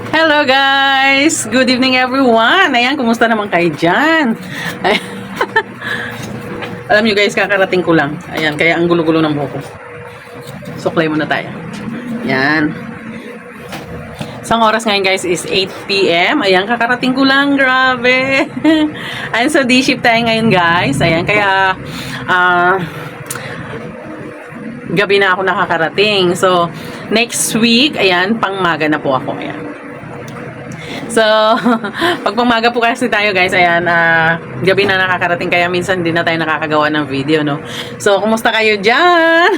Hello guys! Good evening everyone! Ayan, kumusta naman kayo dyan? Alam nyo guys, kakarating ko lang. Ayan, kaya ang gulo-gulo ng buhok ko. Suklay muna tayo. Ayan. Isang oras ngayon guys is 8 PM. Ayan, kakarating ko lang. Grabe! Ayan, so D-shift tayo ngayon guys. Ayan, kaya gabi na ako nakakarating. So, next week, ayan, pangmaga na po ako. Ayan. So, pag pangmaga po kasi tayo guys, ayan, gabi na nakakarating kaya minsan din na tayo nakakagawa ng video, no? So, kumusta kayo dyan?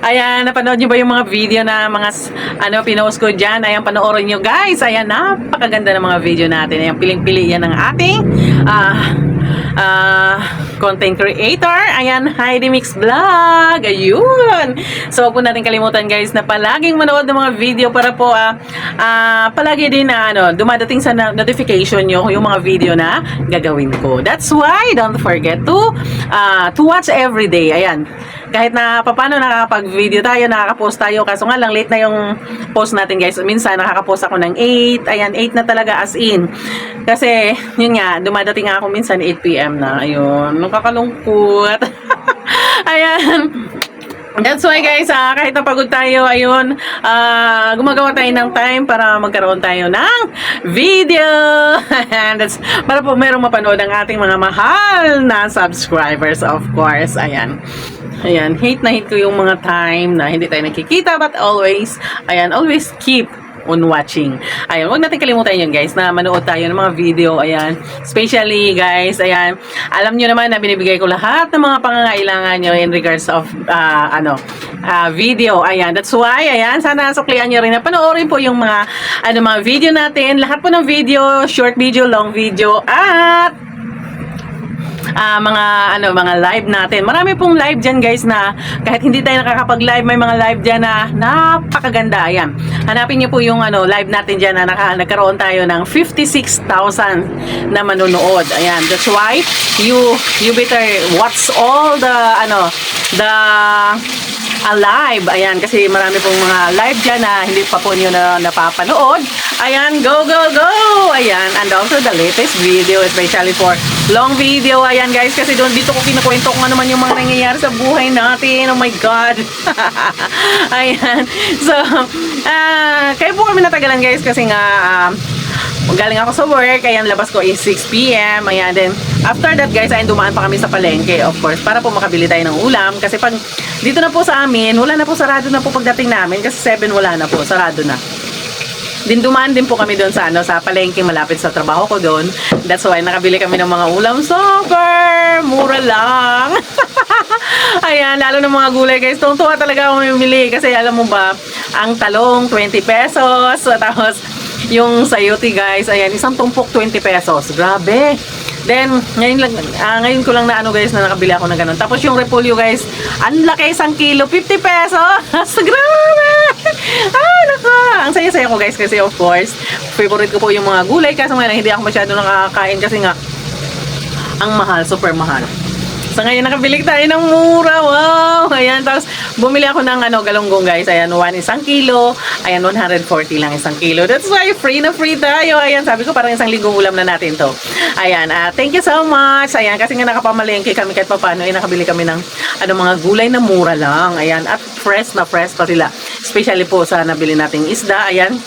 Ayan, napanood nyo ba yung mga video na mga, pinost ko dyan? Ayan, panoorin nyo guys. Ayan, napakaganda ng mga video natin. Ayan, piling-pili yan ng ating, content creator. Ayan, Heidi Mix Vlog. Ayun. So, huwag po natin kalimutan guys na palaging manood ng mga video para po palagi din na dumadating sa notification nyo yung mga video na gagawin ko. That's why don't forget to watch every day. Ayan. Kahit na paano nakakapag-video tayo, nakaka-post tayo, kaso nga lang late na yung post natin guys. Minsan nakaka-post ako ng 8. Ayan, 8 na talaga as in. Kasi, yun nga, dumadating ako minsan 8 PM na. Ayun, nakakalungkot. Ayan. That's why guys, kahit napagod tayo, ayun, gumagawa tayo ng time para magkaroon tayo ng video. That's, para po merong mapanood ang ating mga mahal na subscribers, of course. Ayan. Ayan, hate na hate ko yung mga time na hindi tayo nakikita, but always, ayan, always keep on watching. Ayan, huwag natin kalimutan yun guys, na manood tayo ng mga video. Ayan, especially guys, ayan, alam nyo naman na binibigay ko lahat ng mga pangangailangan nyo in regards of video. Ayan, that's why, ayan, sana suklian nyo rin na panoorin po yung mga mga video natin. Lahat po ng video, short video, long video, at mga live natin. Marami pong live dyan guys na kahit hindi tayo nakakapag-live, may mga live dyan na napakaganda. Ayan. Hanapin niyo po yung live natin dyan na nagkaroon tayo ng 56,000 na manonood. Ayan. That's why you better watch all the live. Ayan, kasi marami pong mga live dyan na hindi pa po niyo na napapanood. Ayan, go, go, go! Ayan, and also the latest video, especially for long video. Ayan guys, kasi dito ko kinukwento kung ano man yung mga nangyayari sa buhay natin. Oh my God! Ayan, so, kaya po kami natagalan guys, kasi nga, galing ako sa work, ayan, labas ko is 6 PM, ayan, then, after that guys, ayan, dumaan pa kami sa palengke, of course, para po makabili tayo ng ulam, kasi pag, dito na po sa amin, wala na po, sarado na po pagdating namin, kasi 7 wala na po, sarado na. Din dumaan din po kami doon sa sa palengke malapit sa trabaho ko doon. That's why nakabili kami ng mga ulam, super mura lang. Ayan, lalo ng mga gulay guys. Tuwa talaga ako mamimili kasi alam mo ba, ang talong 20 pesos, tapos yung sayote guys, ayan, isang tumpok 20 pesos. Grabe. Then, ngayon ko lang na guys, na nakabili ako ng ganun. Tapos yung repolyo guys, ang laki, 1 kilo, 50 pesos. Grabe! Ang saya-saya ko guys, kasi of course, favorite ko po yung mga gulay. Kaso ngayon, hindi ako masyado nakakain kasi nga, ang mahal, super mahal. So ngayon nakabili tayo ng mura. Wow! Ayan, tapos bumili ako ng galunggong guys. Ayan, 1 kilo. Ayan, 140 lang 1 kilo. That's why free na free tayo. Ayan, sabi ko parang 1 linggong ulam na natin to. Ayan, thank you so much. Ayan, kasi nga nakapamalengke kami kahit paano. Nakabili kami ng mga gulay na mura lang. Ayan, at fresh na fresh pa sila. Especially po sa nabili nating isda. Ayan.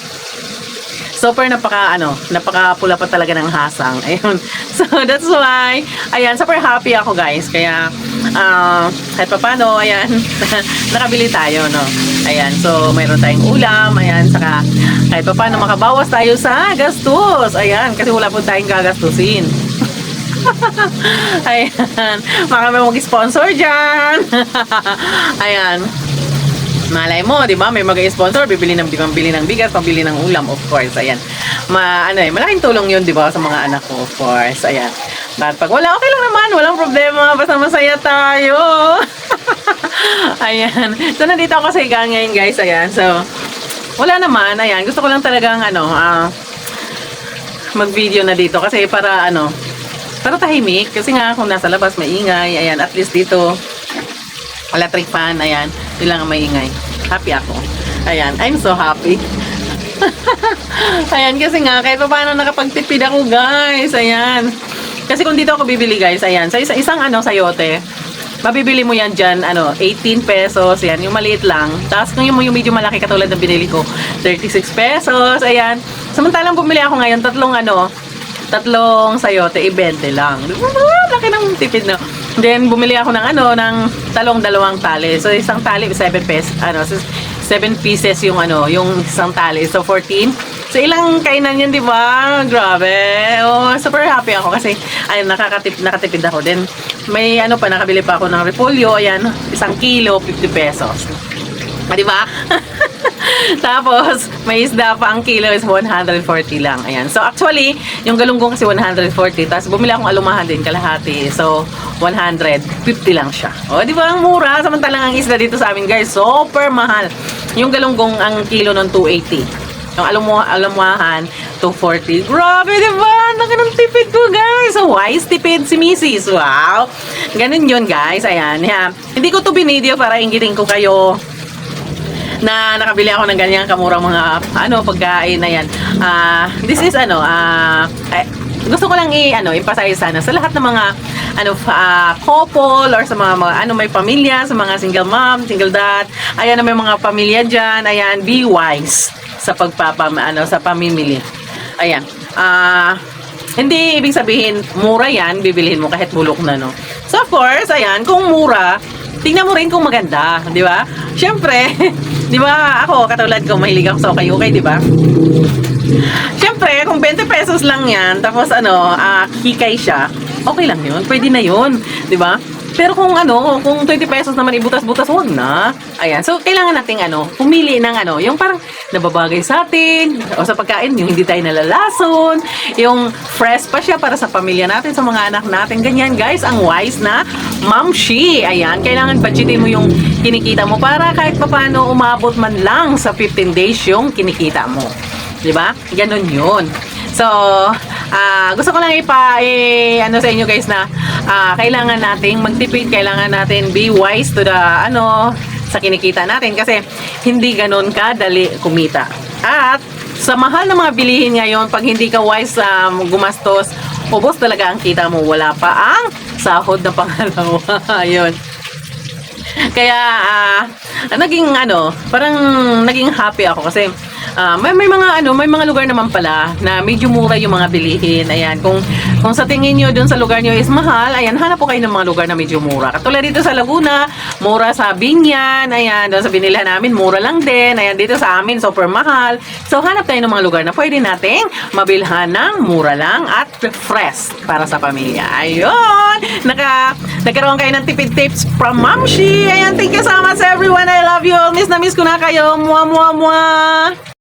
Super napaka-pula pa talaga ng hasang. Ayun. So, that's why, ayan, super happy ako guys. Kaya, kahit pa paano, ayan, nakabili tayo, no? Ayan, so, mayroon tayong ulam, ayan, saka, kahit pa paano, makabawas tayo sa gastos. Ayan, kasi wala po tayong gagastusin. Ayan, makami mag-sponsor dyan. Ayan. Malay mo, di ba? May mag-sponsor, bibili ng bigas, pambili ng ulam, of course. Ayan. Malaking tulong 'yun, di ba, sa mga anak ko, of course. Ayan. But pag wala, okay lang naman, walang problema, basta masaya tayo. Ayan. So nandito ako sa higaan ngayon, guys. Ayan. So wala naman, ayan. Gusto ko lang talagang mag-video na dito kasi para tahimik kasi nga kung nasa labas maingay. Ayan, at least dito electric fan, ayan, yun lang ang maingay. Happy ako. Ayan, I'm so happy. Ayan, kasi nga, kahit pa paano nakapagtipid ako, guys. Ayan. Kasi kung dito ako bibili, guys, ayan, sa isang sayote, mabibili mo yan dyan, 18 pesos, yan, yung maliit lang. Tapos kung yung medyo malaki, katulad ng binili ko, 36 pesos, ayan. Samantalang bumili ako ngayon, tatlong sayote, 20 lang. Laki ng tipid, no? Then, bumili ako ng ng dalawang tali. So, isang tali, 7 pesos, 7 pieces yung yung isang tali. So, 14. So, ilang kainan yun, di ba? Grabe. Oh, super happy ako kasi, ayun, nakatipid ako. Then, may nakabili pa ako ng repolyo. Ayan, 1 kilo, 50 pesos. Di ba? Tapos, may isda pa, ang kilo is 140 lang. Ayan. So, actually, yung galunggong kasi 140. Tapos, bumili akong alumahan din, kalahati. So, 150 lang siya. O, di ba? Ang mura. Samantalang ang isda dito sa amin, guys, super mahal. Yung galunggong, ang kilo ng 280. Yung alumahan, 240. Grabe, di ba? Laki ng tipid ko, guys. So, wise tipid si Mrs. Wow. Ganun yun, guys. Ayan. Yeah. Hindi ko to binideo para inggitin ko kayo na nakabili ako ng ganyang kamurang mga pagkain na yan. This is gusto ko lang emphasize sana sa lahat ng mga couple or sa mga may pamilya, sa mga single mom, single dad. Ayan, may mga pamilya diyan. Ayan, be wise sa sa pamimili. Ayan. Hindi ibig sabihin mura yan, bibilhin mo kahit bulok na, no. So of course, ayan, kung mura, tingnan mo rin kung maganda, di ba? Siyempre, di ba, ako, katulad ko, mahilig ako sa okay, di ba? Siyempre, kung 20 pesos lang yan, tapos hikay siya, okay lang yun, pwede na yun, di ba? Pero kung kung 20 pesos naman ibutas-butas, wag na. Ayan, so kailangan nating pumili ng yung parang nababagay sa atin, o sa pagkain, yung hindi tayo nalalason, yung fresh pa siya para sa pamilya natin, sa mga anak natin, ganyan, guys, ang wise na mamshi. Ayan, kailangan budgetin mo yung kinikita mo para kahit papaano umabot man lang sa 15 days yung kinikita mo. Diba? Ganon yun. So, gusto ko lang sa inyo, guys, na kailangan nating magtipid, kailangan natin be wise to the sa kinikita natin kasi hindi ganon kadali kumita. At sa mahal na mga bilihin ngayon, pag hindi ka wise gumastos, ubos talaga ang kita mo, wala pa ang sahod na pangalawa. Ayun. Kaya parang naging happy ako kasi may mga lugar naman pala na medyo mura yung mga bilihin. Ayan, kung sa tingin niyo doon sa lugar niyo is mahal, ayan, hanap po kayo ng mga lugar na medyo mura. Katulad dito sa Laguna, mura sa Binyan, ayan, doon sa binilhan namin, mura lang din. Ayan, dito sa amin, super mahal. So, hanap tayo ng mga lugar na pwede nating mabilhan ng mura lang at fresh para sa pamilya. Ayun! Nagkaroon kayo ng tipid tips from Mamshi. Ayan, thank you so much everyone. I love you all. Miss na miss ko na kayo. Mwah, mwah, mwah.